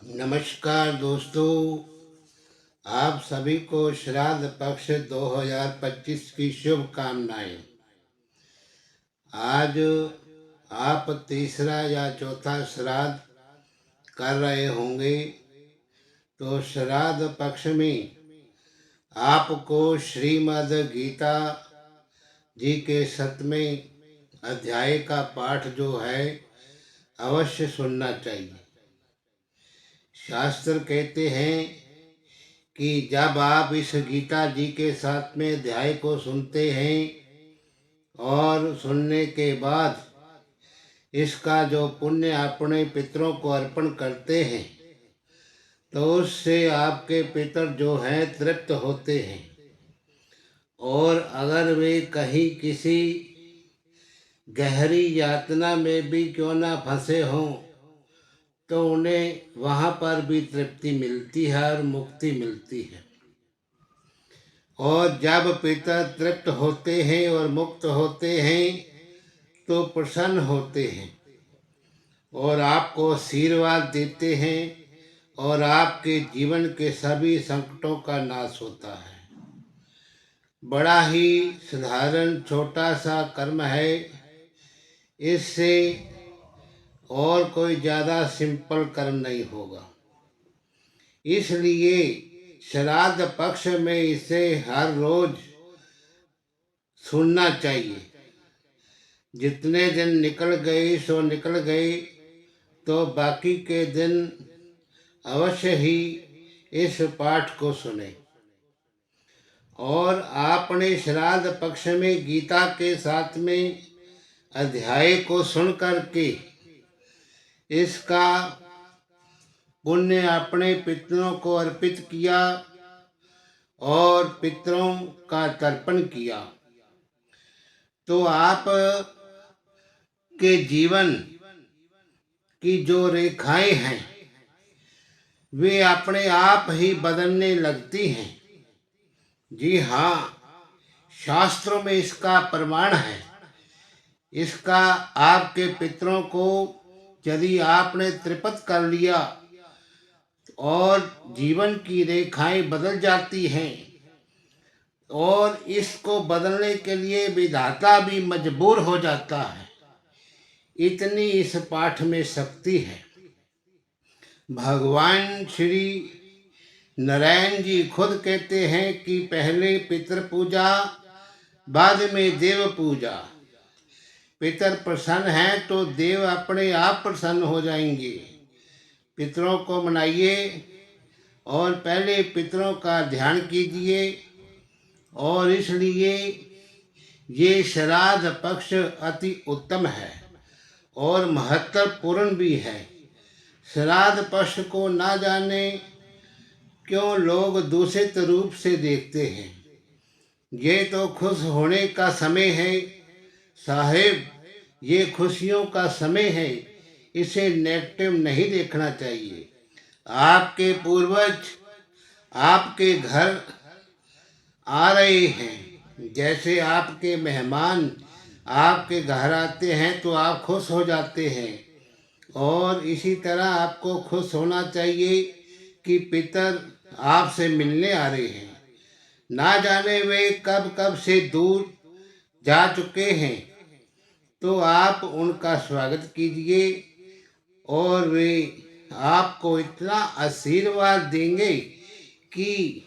नमस्कार दोस्तों, आप सभी को श्राद्ध पक्ष 2025 की शुभकामनाएं। आज आप तीसरा या चौथा श्राद्ध कर रहे होंगे, तो श्राद्ध पक्ष में आपको श्रीमद् गीता जी के 7वें अध्याय का पाठ जो है अवश्य सुनना चाहिए। शास्त्र कहते हैं कि जब आप इस गीता जी के 7वें अध्याय को सुनते हैं और सुनने के बाद इसका जो पुण्य अपने पितरों को अर्पण करते हैं, तो उससे आपके पितर जो हैं तृप्त होते हैं। और अगर वे कहीं किसी गहरी यातना में भी क्यों ना फंसे हों, तो उन्हें वहाँ पर भी तृप्ति मिलती है और मुक्ति मिलती है। और जब पिता तृप्त होते हैं और मुक्त होते हैं तो प्रसन्न होते हैं और आपको आशीर्वाद देते हैं और आपके जीवन के सभी संकटों का नाश होता है। बड़ा ही साधारण छोटा सा कर्म है, इससे और कोई ज़्यादा सिंपल कर्म नहीं होगा। इसलिए श्राद्ध पक्ष में इसे हर रोज सुनना चाहिए। जितने दिन निकल गए सो निकल गए, तो बाकी के दिन अवश्य ही इस पाठ को सुने। और आपने श्राद्ध पक्ष में गीता के 7वें अध्याय को सुन करके इसका पुण्य अपने पितरों को अर्पित किया और पितरों का तर्पण किया, तो आप के जीवन की जो रेखाएं हैं वे अपने आप ही बदलने लगती हैं। जी हाँ, शास्त्रों में इसका प्रमाण है। इसका आपके पितरों को यदि आपने तृप्त कर लिया और जीवन की रेखाएं बदल जाती हैं, और इसको बदलने के लिए विधाता भी मजबूर हो जाता है। इतनी इस पाठ में शक्ति है। भगवान श्री नारायण जी खुद कहते हैं कि पहले पितृ पूजा, बाद में देव पूजा। पितर प्रसन्न हैं तो देव अपने आप प्रसन्न हो जाएंगे। पितरों को मनाइए और पहले पितरों का ध्यान कीजिए। और इसलिए ये श्राद्ध पक्ष अति उत्तम है और महत्वपूर्ण भी है। श्राद्ध पक्ष को ना जाने क्यों लोग दूषित रूप से देखते हैं। ये तो खुश होने का समय है साहेब, ये खुशियों का समय है, इसे नेगेटिव नहीं देखना चाहिए। आपके पूर्वज आपके घर आ रहे हैं, जैसे आपके मेहमान आपके घर आते हैं तो आप खुश हो जाते हैं। और इसी तरह आपको खुश होना चाहिए कि पितर आपसे मिलने आ रहे हैं। ना जाने वे कब कब से दूर जा चुके हैं, तो आप उनका स्वागत कीजिए और वे आपको इतना आशीर्वाद देंगे कि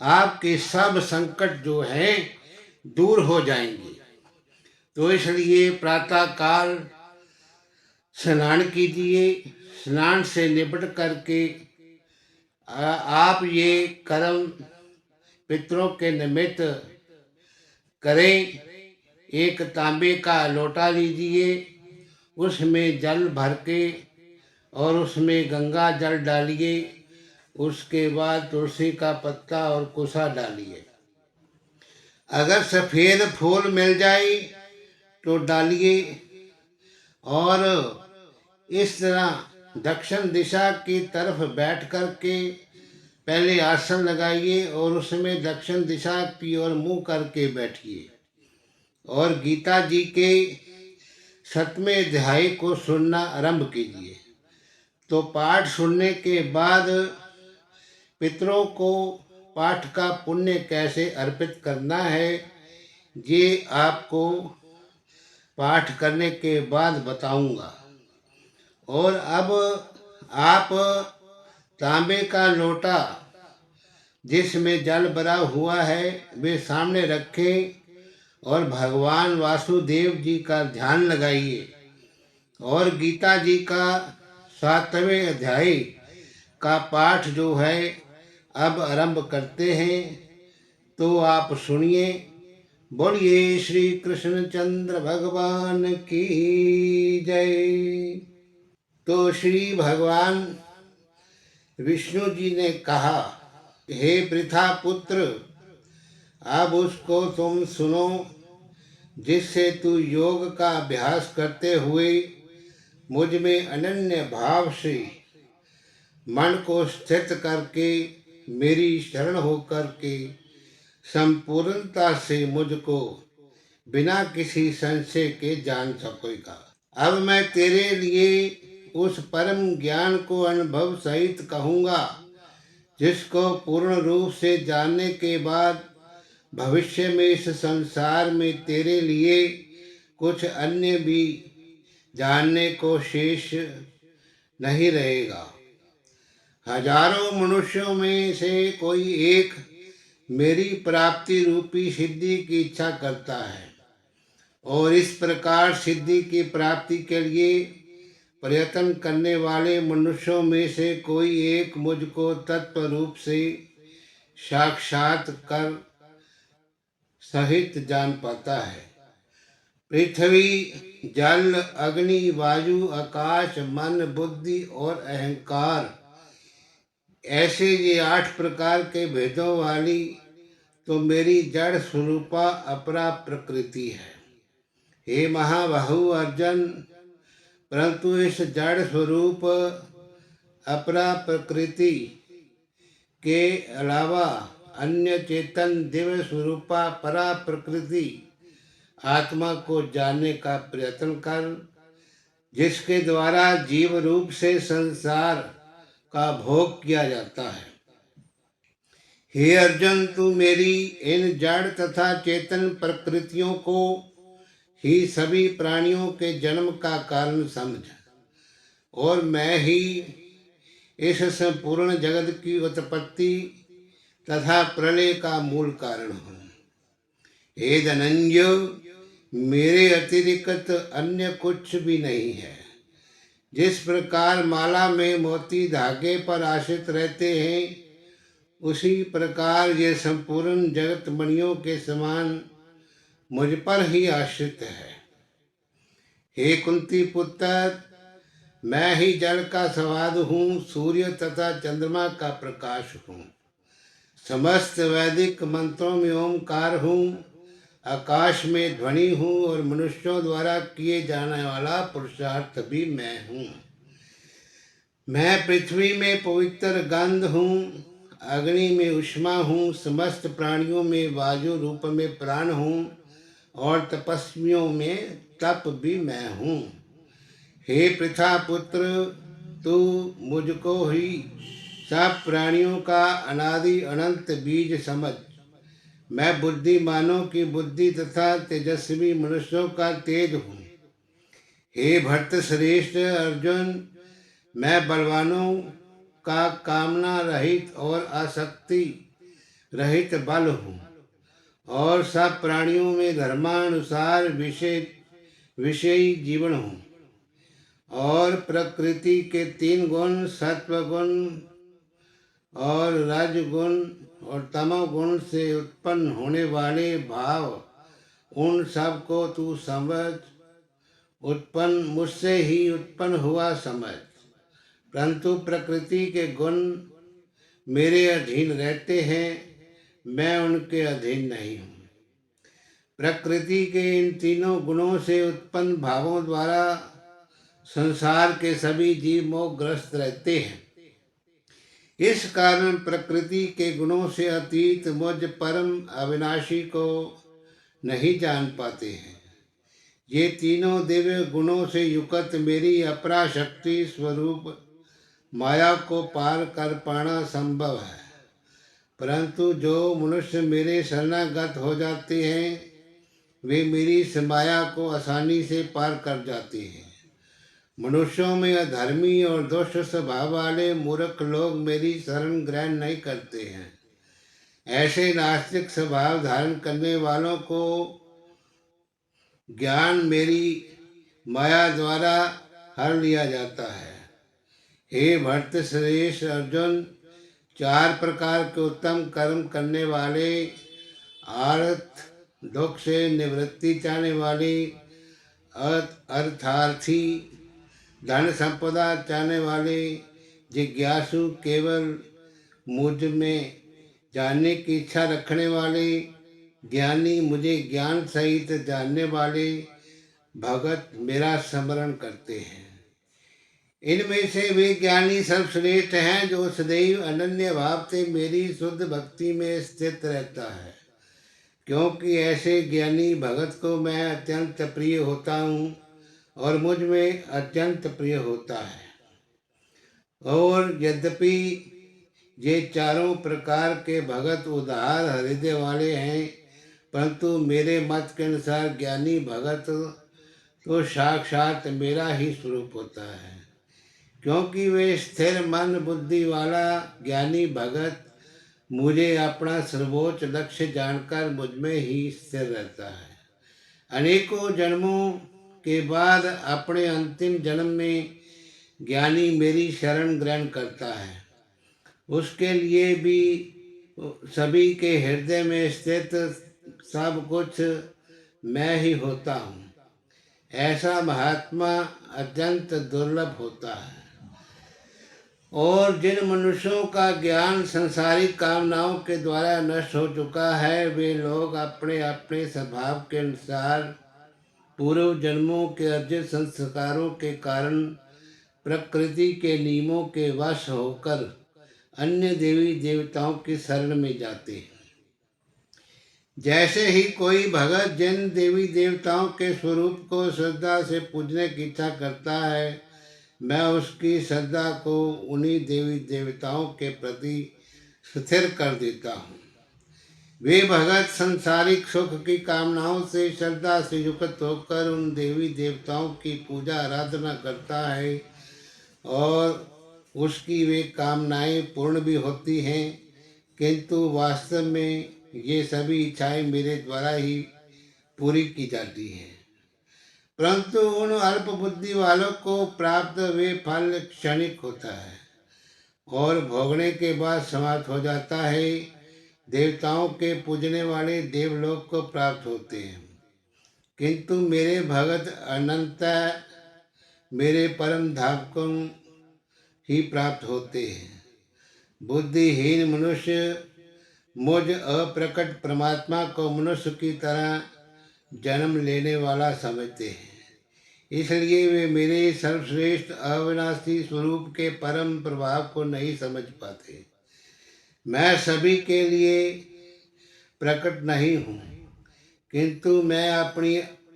आपके सब संकट जो हैं दूर हो जाएंगे। तो इसलिए प्रातः काल स्नान कीजिए। स्नान से निपट करके आप ये कर्म पितरों के निमित्त करें। एक तांबे का लोटा लीजिए, उसमें जल भर के और उसमें गंगा जल डालिए। उसके बाद तुलसी का पत्ता और कुसा डालिए। अगर सफ़ेद फूल मिल जाए तो डालिए। और इस तरह दक्षिण दिशा की तरफ बैठ कर के पहले आसन लगाइए और उसमें दक्षिण दिशा की ओर मुँह करके बैठिए और गीता जी के 7वें अध्याय को सुनना आरंभ कीजिए। तो पाठ सुनने के बाद पितरों को पाठ का पुण्य कैसे अर्पित करना है, ये आपको पाठ करने के बाद बताऊंगा। और अब आप तांबे का लोटा जिसमें जल भरा हुआ है वे सामने रखें और भगवान वासुदेव जी का ध्यान लगाइए और गीता जी का 7वें अध्याय का पाठ जो है अब आरंभ करते हैं। तो आप सुनिए। बोलिए श्री कृष्णचंद्र भगवान की जय। तो श्री भगवान विष्णु जी ने कहा, हे पृथा पुत्र, अब उसको तुम सुनो जिससे तू योग का अभ्यास करते हुए मुझ में अनन्य भाव से मन को स्थित करके मेरी शरण होकर के संपूर्णता से मुझको बिना किसी संशय के जान सकेगा। अब मैं तेरे लिए उस परम ज्ञान को अनुभव सहित कहूँगा जिसको पूर्ण रूप से जानने के बाद भविष्य में इस संसार में तेरे लिए कुछ अन्य भी जानने को शेष नहीं रहेगा। हजारों मनुष्यों में से कोई एक मेरी प्राप्ति रूपी सिद्धि की इच्छा करता है और इस प्रकार सिद्धि की प्राप्ति के लिए प्रयत्न करने वाले मनुष्यों में से कोई एक मुझको तत्व रूप से साक्षात कर सहित जान पाता है। पृथ्वी, जल, अग्नि, वायु, आकाश, मन, बुद्धि और अहंकार, ऐसे ये 8 प्रकार के भेदों वाली तो मेरी जड़ स्वरूपा अपरा प्रकृति है। हे महाबाहु अर्जुन, परंतु इस जड़ स्वरूप अपरा प्रकृति के अलावा अन्य चेतन दिव्य स्वरूपा परा प्रकृति आत्मा को जानने का प्रयत्न कर, जिसके द्वारा जीव रूप से संसार का भोग किया जाता है। हे अर्जुन, तू मेरी इन जड़ तथा चेतन प्रकृतियों को ही सभी प्राणियों के जन्म का कारण समझ और मैं ही इस संपूर्ण जगत की उत्पत्ति तथा प्रलय का मूल कारण हूँ। हे धनंजय, मेरे अतिरिक्त अन्य कुछ भी नहीं है। जिस प्रकार माला में मोती धागे पर आश्रित रहते हैं, उसी प्रकार ये संपूर्ण जगत मणियों के समान मुझ पर ही आश्रित है। हे कुंती पुत्र, मैं ही जल का स्वाद हूँ, सूर्य तथा चंद्रमा का प्रकाश हूँ, समस्त वैदिक मंत्रों में ओमकार हूँ, आकाश में ध्वनि हूँ और मनुष्यों द्वारा किए जाने वाला पुरुषार्थ भी मैं हूँ। मैं पृथ्वी में पवित्र गंध हूँ, अग्नि में उष्मा हूँ, समस्त प्राणियों में वायु रूप में प्राण हूँ और तपस्वियों में तप भी मैं हूँ। हे पृथा पुत्र, तू मुझको ही सब प्राणियों का अनादि अनंत बीज समझ। मैं बुद्धिमानों की बुद्धि तथा तेजस्वी मनुष्यों का तेज हूँ। हे भक्त श्रेष्ठ अर्जुन, मैं बलवानों का कामना रहित और आसक्ति रहित बल हूँ और सब प्राणियों में धर्मानुसार विषयी जीवन हूँ और प्रकृति के 3 गुण सत्व गुण और रजगुण और तमोगुण से उत्पन्न होने वाले भाव, उन सब को तू समझ। उत्पन्न मुझसे ही उत्पन्न हुआ समझ, परंतु प्रकृति के गुण मेरे अधीन रहते हैं, मैं उनके अधीन नहीं हूँ। प्रकृति के इन तीनों गुणों से उत्पन्न भावों द्वारा संसार के सभी जीव मोहग्रस्त रहते हैं। इस कारण प्रकृति के गुणों से अतीत मुझ परम अविनाशी को नहीं जान पाते हैं। ये तीनों दिव्य गुणों से युक्त मेरी अपरा शक्ति स्वरूप माया को पार कर पाना संभव है, परंतु जो मनुष्य मेरे शरणागत हो जाते हैं वे मेरी इस माया को आसानी से पार कर जाते हैं। मनुष्यों में अधर्मी और दुष्ट स्वभाव वाले मूर्ख लोग मेरी शरण ग्रहण नहीं करते हैं। ऐसे नास्तिक स्वभाव धारण करने वालों को ज्ञान मेरी माया द्वारा हर लिया जाता है। हे भक्त श्रेष्ठ अर्जुन, चार प्रकार के उत्तम कर्म करने वाले, अर्थ दुख से निवृत्ति चाहने वाले, अर्थार्थी, धन संपदा चाहने वाले, जिज्ञासु, केवल मुझ में जानने की इच्छा रखने वाले, ज्ञानी, मुझे ज्ञान सहित जानने वाले भगत मेरा स्मरण करते हैं। इनमें से वे ज्ञानी सर्वश्रेष्ठ हैं जो सदैव अनन्य भाव से मेरी शुद्ध भक्ति में स्थित रहता है, क्योंकि ऐसे ज्ञानी भगत को मैं अत्यंत प्रिय होता हूँ और मुझ में अत्यंत प्रिय होता है। और यद्यपि ये चारों प्रकार के भगत उदार हृदय वाले हैं, परंतु मेरे मत के अनुसार ज्ञानी भगत तो साक्षात मेरा ही स्वरूप होता है, क्योंकि वे स्थिर मन बुद्धि वाला ज्ञानी भगत मुझे अपना सर्वोच्च लक्ष्य जानकर मुझ में ही स्थिर रहता है। अनेकों जन्मों के बाद अपने अंतिम जन्म में ज्ञानी मेरी शरण ग्रहण करता है। उसके लिए भी सभी के हृदय में स्थित सब कुछ मैं ही होता हूँ। ऐसा महात्मा अत्यंत दुर्लभ होता है। और जिन मनुष्यों का ज्ञान संसारिक कामनाओं के द्वारा नष्ट हो चुका है, वे लोग अपने अपने स्वभाव के अनुसार पूर्व जन्मों के अर्जित संस्कारों के कारण प्रकृति के नियमों के वश होकर अन्य देवी देवताओं की शरण में जाते हैं। जैसे ही कोई भगत जिन देवी देवताओं के स्वरूप को श्रद्धा से पूजने की इच्छा करता है, मैं उसकी श्रद्धा को उन्हीं देवी देवताओं के प्रति स्थिर कर देता हूँ। वे भगत संसारिक सुख की कामनाओं से श्रद्धा से युक्त होकर उन देवी देवताओं की पूजा आराधना करता है और उसकी वे कामनाएं पूर्ण भी होती हैं, किंतु वास्तव में ये सभी इच्छाएं मेरे द्वारा ही पूरी की जाती हैं। परंतु उन अल्प बुद्धि वालों को प्राप्त वे फल क्षणिक होता है और भोगने के बाद समाप्त हो जाता है। देवताओं के पूजने वाले देवलोक को प्राप्त होते हैं, किंतु मेरे भगत अनंत मेरे परम धाम को ही प्राप्त होते हैं। बुद्धिहीन मनुष्य मुझ अप्रकट परमात्मा को मनुष्य की तरह जन्म लेने वाला समझते हैं, इसलिए वे मेरे सर्वश्रेष्ठ अविनाशी स्वरूप के परम प्रभाव को नहीं समझ पाते। मैं सभी के लिए प्रकट नहीं हूँ, किंतु मैं अपनी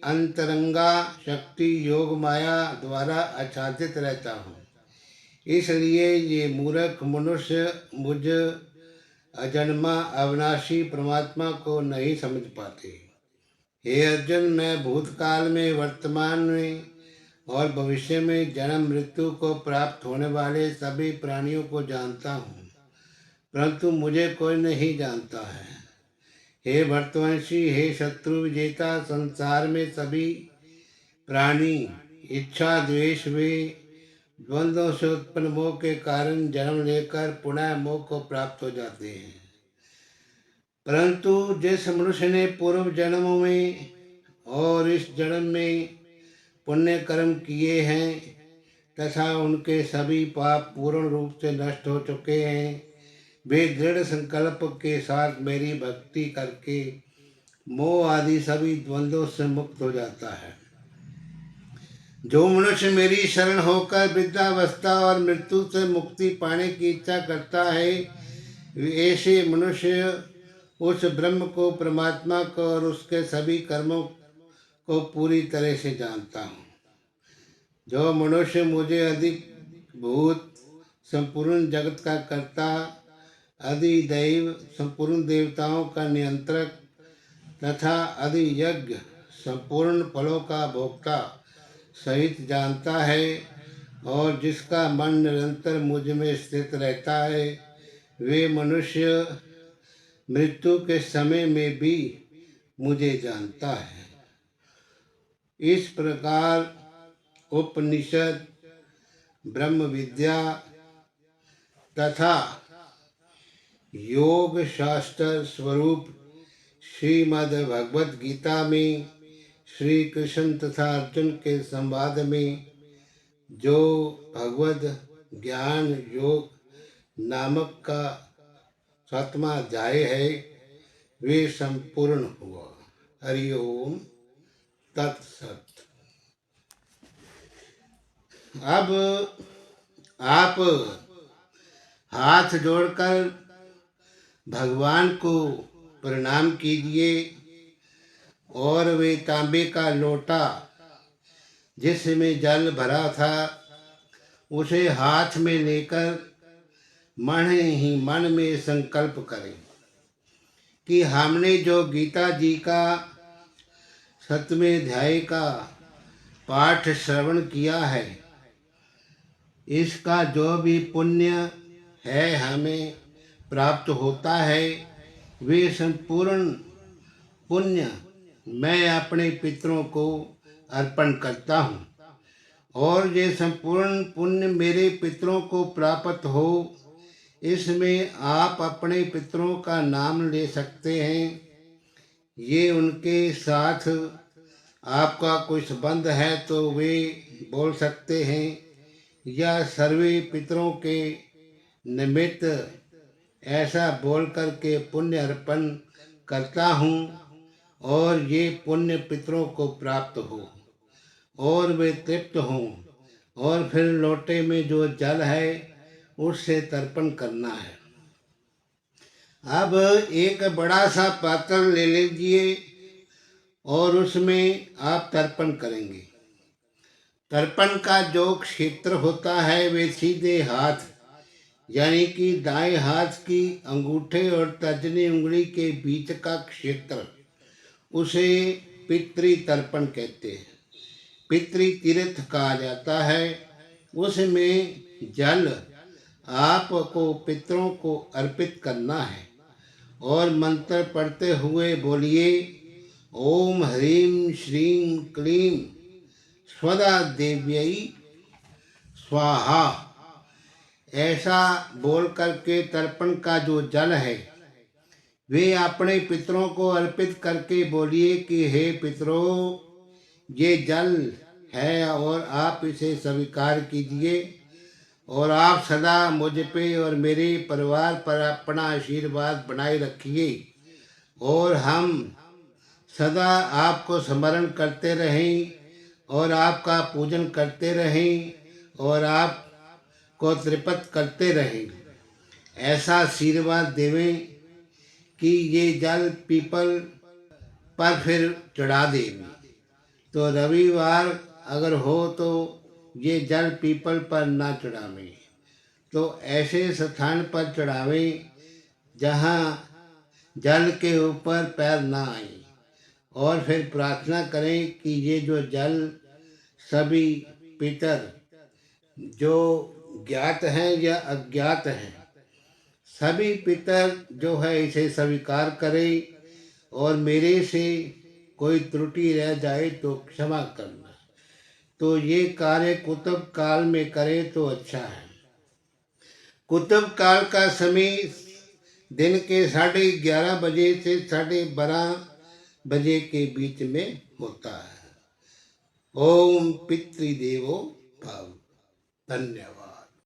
अंतरंगा शक्ति योग माया द्वारा आच्छादित रहता हूँ। इसलिए ये मूर्ख मनुष्य मुझ अजन्मा अविनाशी परमात्मा को नहीं समझ पाते। हे अर्जुन, मैं भूतकाल में, वर्तमान में और भविष्य में जन्म मृत्यु को प्राप्त होने वाले सभी प्राणियों को जानता हूँ, परंतु मुझे कोई नहीं जानता है। हे भरतवंशी, हे शत्रु विजेता, संसार में सभी प्राणी इच्छा द्वेष वे द्वंद्वों से उत्पन्न मोह के कारण जन्म लेकर पुनः मोह को प्राप्त हो जाते हैं। परंतु जिस मनुष्य ने पूर्व जन्मों में और इस जन्म में पुण्य कर्म किए हैं तथा उनके सभी पाप पूर्ण रूप से नष्ट हो चुके हैं, वे दृढ़ संकल्प के साथ मेरी भक्ति करके मोह आदि सभी द्वंद्वों से मुक्त हो जाता है। जो मनुष्य मेरी शरण होकर वृद्धावस्था और मृत्यु से मुक्ति पाने की इच्छा करता है, ऐसे मनुष्य उस ब्रह्म को, परमात्मा को और उसके सभी कर्मों को पूरी तरह से जानता हूँ। जो मनुष्य मुझे अधिक भूत संपूर्ण जगत का कर्ता, अधिदैव संपूर्ण देवताओं का नियंत्रक तथा अधियज्ञ संपूर्ण फलों का भोक्ता सहित जानता है, और जिसका मन निरंतर मुझ में स्थित रहता है, वे मनुष्य मृत्यु के समय में भी मुझे जानता है। इस प्रकार उपनिषद, ब्रह्म विद्या तथा योग शास्त्र स्वरूप श्रीमद् भगवद गीता में श्री कृष्ण तथा अर्जुन के संवाद में जो भगवद ज्ञान योग नामक का 7वां अध्याय है, वे संपूर्ण हुआ। हरि ओम तत्सत। अब आप हाथ जोड़कर भगवान को प्रणाम कीजिए और वे तांबे का लोटा जिसमें जल भरा था उसे हाथ में लेकर मन ही मन में संकल्प करें कि हमने जो गीता जी का 7वें अध्याय का पाठ श्रवण किया है, इसका जो भी पुण्य है हमें प्राप्त होता है, वे संपूर्ण पुण्य मैं अपने पितरों को अर्पण करता हूँ, और ये संपूर्ण पुण्य मेरे पितरों को प्राप्त हो, इसमें आप अपने पितरों का नाम ले सकते हैं। ये उनके साथ आपका कोई संबंध है तो वे बोल सकते हैं, या सर्वे पितरों के निमित्त ऐसा बोल करके पुण्य अर्पण करता हूँ, और ये पुण्य पितरों को प्राप्त हो और वे तृप्त हों, और फिर लोटे में जो जल है उससे तर्पण करना है। अब एक बड़ा सा पात्र ले लीजिए और उसमें आप तर्पण करेंगे। तर्पण का जो क्षेत्र होता है वे सीधे हाथ यानी कि दाएं हाथ की अंगूठे और तर्जनी उंगली के बीच का क्षेत्र, उसे पितृ तर्पण कहते हैं। पितृ तीर्थ कहा जाता है। उसमें जल आपको पितरों को अर्पित करना है और मंत्र पढ़ते हुए बोलिए, ओम ह्रीं श्रीं क्लीं स्वदा देव्यै स्वाहा। ऐसा बोल करके तर्पण का जो जल है वे अपने पितरों को अर्पित करके बोलिए कि हे पितरों, ये जल है और आप इसे स्वीकार कीजिए, और आप सदा मुझ पे और मेरे परिवार पर अपना आशीर्वाद बनाए रखिए, और हम सदा आपको स्मरण करते रहें और आपका पूजन करते रहें और आपको तृप्त करते रहें। ऐसा आशीर्वाद देवें कि ये जल पीपल पर फिर चढ़ा दें। तो रविवार अगर हो तो ये जल पीपल पर ना चढ़ावें, तो ऐसे स्थान पर चढ़ावें जहाँ जल के ऊपर पैर ना आए, और फिर प्रार्थना करें कि ये जो जल सभी पितर जो ज्ञात हैं या अज्ञात हैं, सभी पितर जो है इसे स्वीकार करें, और मेरे से कोई त्रुटि रह जाए तो क्षमा करना। तो ये कार्य कुतुब काल में करें तो अच्छा है। कुतुब काल का समय दिन के 11:30 बजे से 12:30 बजे के बीच में होता है। ओम पितृदेवो भव। धन्यवाद।